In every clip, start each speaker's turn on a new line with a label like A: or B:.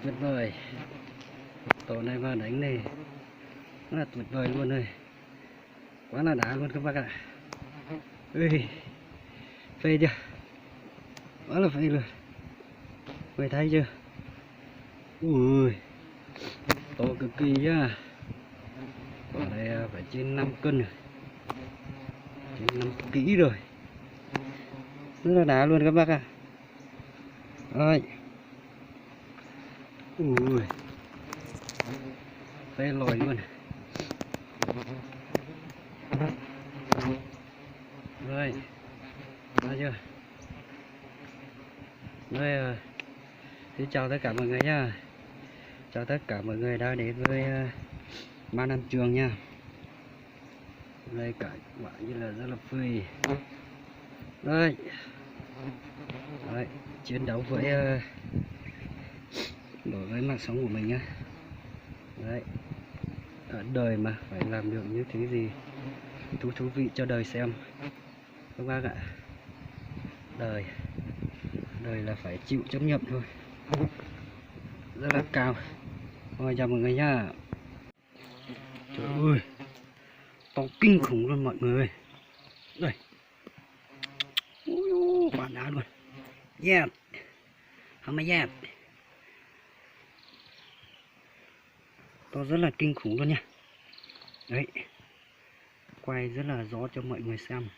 A: tuyệt vời. Tổ này vào đánh này rất là tuyệt vời luôn rồi, quá là đã luôn các bác ạ. Ui, phê chưa, quá là phê luôn, mày thấy chưa? Ui, to cực kỳ nhá. Tổ này phải trên 5 cân rồi, trên 5 kg rồi, rất là đá luôn các bác ạ. Rồi, ui, phê lòi luôn. Rồi, ra chưa? Rồi, xin chào tất cả mọi người nha. Chào tất cả mọi người đã đến với Ma Nam Trường nha. Đây cả bạn như là rất là phê. Đây, đấy, chiến đấu với đổi với mạng sống của mình nhá. Đấy, ở đời mà phải làm được những thứ gì thú vị cho đời xem các bác ạ. Đời là phải chịu chấp nhận thôi, rất là cao. Rồi, chào mọi người nhá. Trời ơi, to kinh khủng luôn mọi người. Đây, quả đá luôn. Yeah, không mà yeah, to rất là kinh khủng luôn nha. Đấy, quay rất là rõ cho mọi người xem.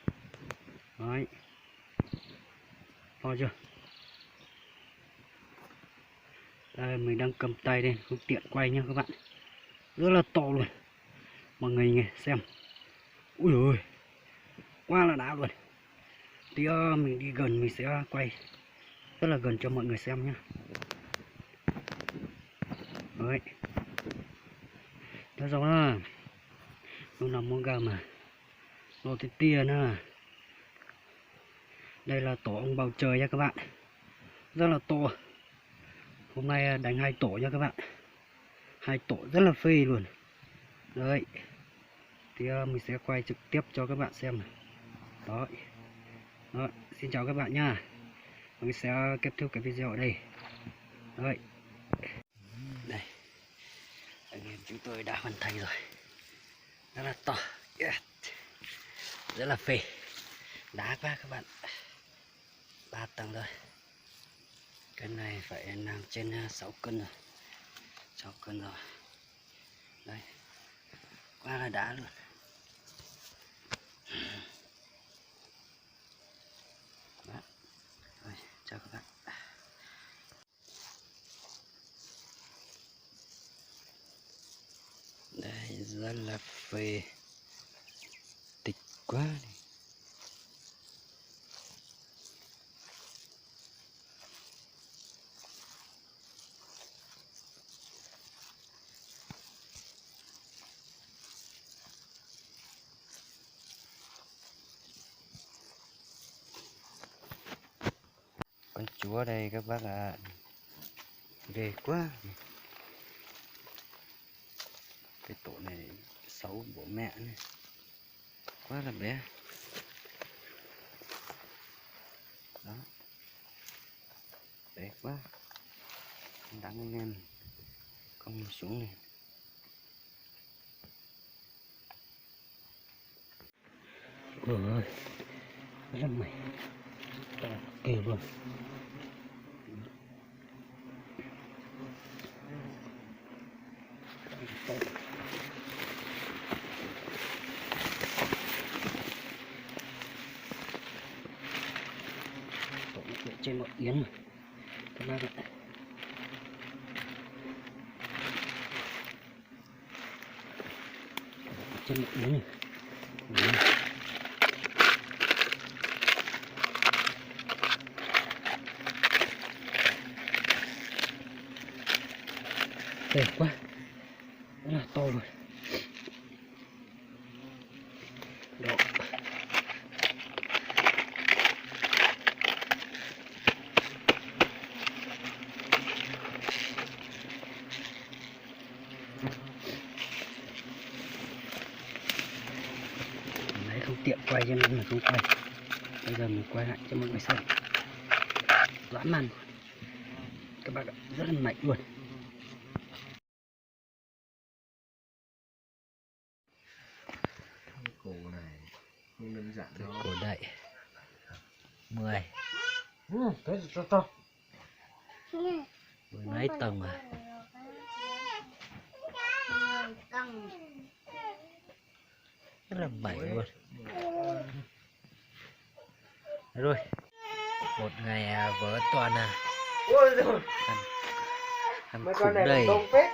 A: Đấy, to chưa? Đây, mình đang cầm tay lên không tiện quay nha các bạn, rất là to luôn mọi người nghe xem. Ui ôi, quá là đã luôn. Tí mình đi gần mình sẽ quay rất là gần cho mọi người xem nhé. Đấy, nó giống là lúc nào muốn gà mà nó thì tiền à. Đây là tổ ong bầu trời nha các bạn, rất là to. Hôm nay đánh 2 tổ nha các bạn, 2 tổ rất là phê luôn. Đấy, thì mình sẽ quay trực tiếp cho các bạn xem này. Đó. Đó, xin chào các bạn nha. Mình sẽ kết thúc cái video ở đây. Đấy, đây, anh em chúng tôi đã hoàn thành rồi, rất là to, yeah. Rất là phê, đá quá các bạn. 3 tầng rồi, cái này phải nằm trên 6 cân rồi, 6 cân rồi. Đây, quá là đá luôn. Đó. Rồi, chào các bạn. Đây, rất là phê, tịch quá này. Con chúa đây các bác ạ, ghê quá. Cái tổ này 6 bố mẹ này, quá là bé. Đó, bé quá, không đáng anh em không xuống này. Ôi ơi, rất mày, kêu luôn. Tổ nó trên ngọn yến rồi các bác ạ. Trên ngọn yến này. Đẹp quá, rất là to rồi. Đó. Đấy, không tiện quay cho nên là không quay. Bây giờ mình quay lại cho mọi người xem. Dã man các bạn ạ, rất là mạnh luôn.
B: không đơn giản đâu.
C: Cổ đậy 10
B: Thế thì to.
C: mười mấy tầng à. Rất là bảy luôn. Rồi một ngày vỡ toàn à.
B: Ôi rồi.
C: Ăn
B: Mấy
C: khủng
B: con này
C: đây
B: còn đông phết.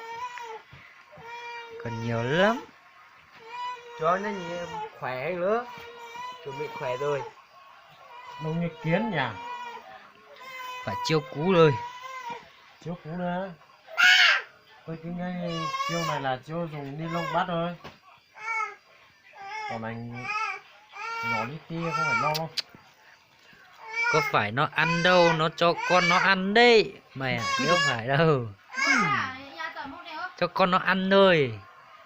C: còn nhiều lắm.
B: Cho nó nhiều khỏe nữa. Chuẩn bị khỏe rồi. Đông như kiến nhỉ.
C: Phải chiêu cú rồi.
B: Chiếu cũ nữa. Tôi cứ nghĩ chiêu này là chiêu dùng ni lông bắt thôi. Còn anh nhỏ đi tia không phải lo đâu.
C: Có phải nó ăn đâu, nó cho con nó ăn đấy mày à, chứ không phải đâu. Cho con nó ăn thôi.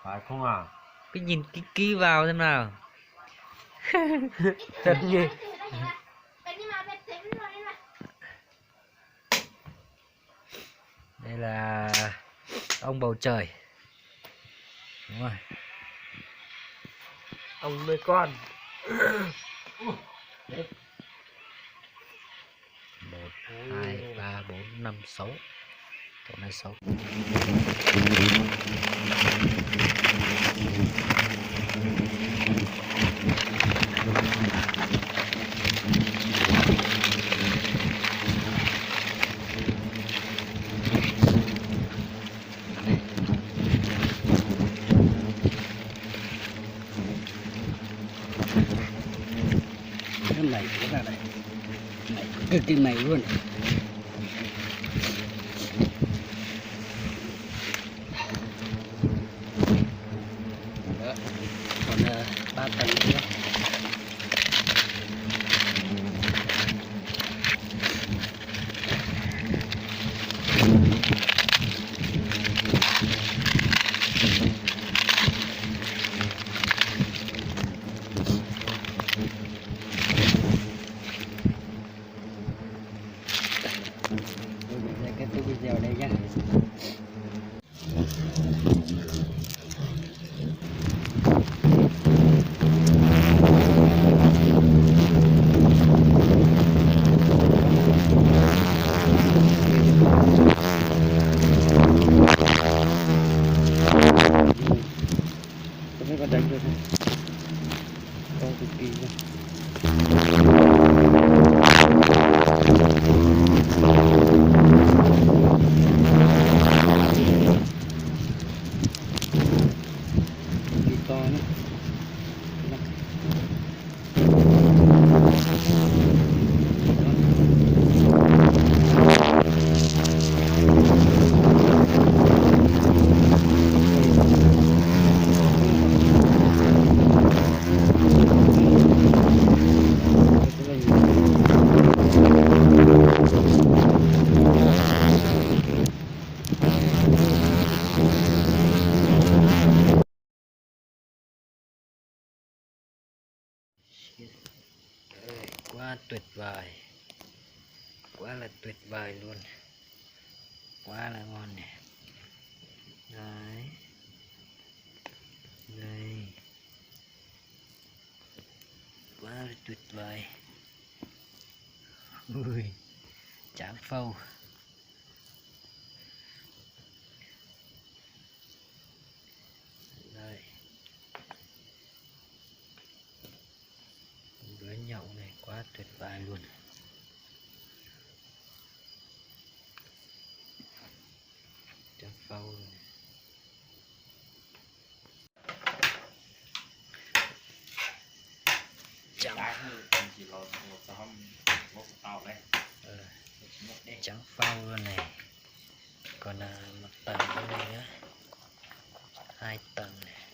B: Phải không à?
C: Cứ nhìn kỹ vào xem nào.
B: Thật nhỉ.
C: Đây là ông bầu trời. Đúng rồi.
B: Ông nuôi con.
C: 1, 2, 3, 4, 5, 6. Tổ này 6.
A: Nó mày các bạn này, mày cực kỳ mày luôn. Đó. Còn 3 tầng nữa. Tôi sẽ kết thúc video đây nhé. Tôi mới có đánh được không? To cực kỳ luôn. Cực kỳ to nữa.
C: Quá tuyệt vời. Quá là tuyệt vời luôn. Quá là ngon nè. Đấy. Đây. Quá là tuyệt vời. Ui, chán phâu. Đây. Bữa nhậu này quá tuyệt vời luôn. Chán phâu rồi. Trắng phao luôn này. Còn một tầng bên này nữa, 2 tầng này.